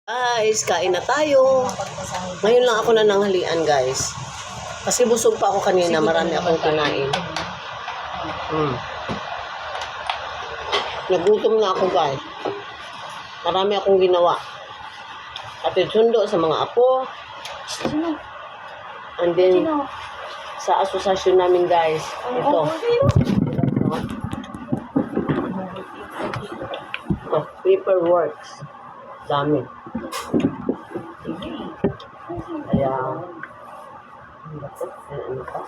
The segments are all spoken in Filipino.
Guys, kain na tayo. Ngayon lang ako nananghalian, guys. Kasi busog pa ako kanina, marami akong kinain. Nagutom na ako, guys. Marami akong ginawa. At sundo sa mga apo. And then, sa asosasyon namin, guys. Ito. Paperworks. Dami. Kaya, ano pa?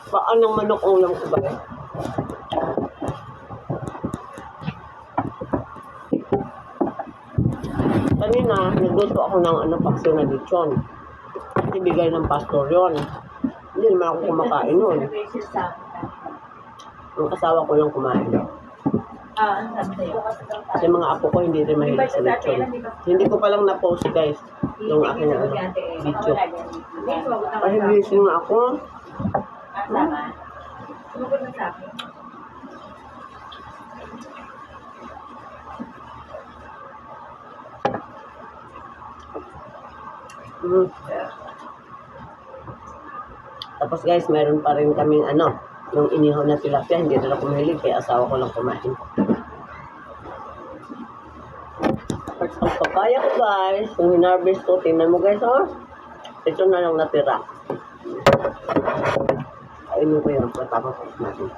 Baan ng manok ang ulam ko ba? Kanina, nagluto ako ng paksiw na lechon. Ibigay ng pastor yon. Hindi naman ako kumakain nun. Ang asawa ko lang kumain. Kasi mga apo ko hindi rin mahilig sa lechon. Hindi ko palang na-post, guys, yung aking video. Kasi busy nga ako. Tapos guys, meron pa rin kaming yung inihaw na tilapia, hindi na ako mahilig, kaya asawa ko lang kumain. First of papaya ko, guys, yung hinarvest ko, tingnan mo guys, ito na lang natira. Kainin ko yun, tapos natin.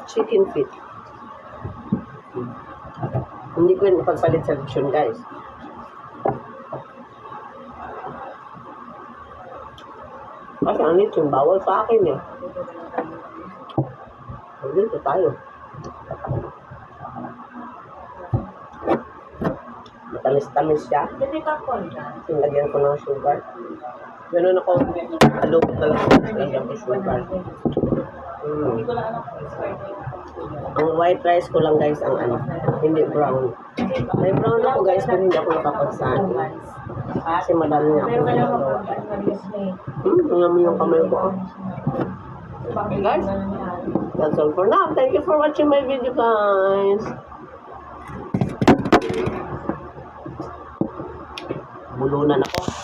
Chicken feet. Hindi ko yun ipagpalit sa lechon, guys. Kasi ang lechon, bawal sa akin eh. Dito tayo. Matamis-tamis siya. Lagyan ko ng sugar. Ganun ako, adobo talaga. Lagyan ko sugar. Ang white rice ko lang, guys, ang hindi brown. May brown ako, guys, pero hindi ako nakapagsahan. Kasi madami na ako ginagawa. Tingnan mo yung kamay ko. Okay, guys, that's all for now. Thank you for watching my video, guys. Bulunan ako.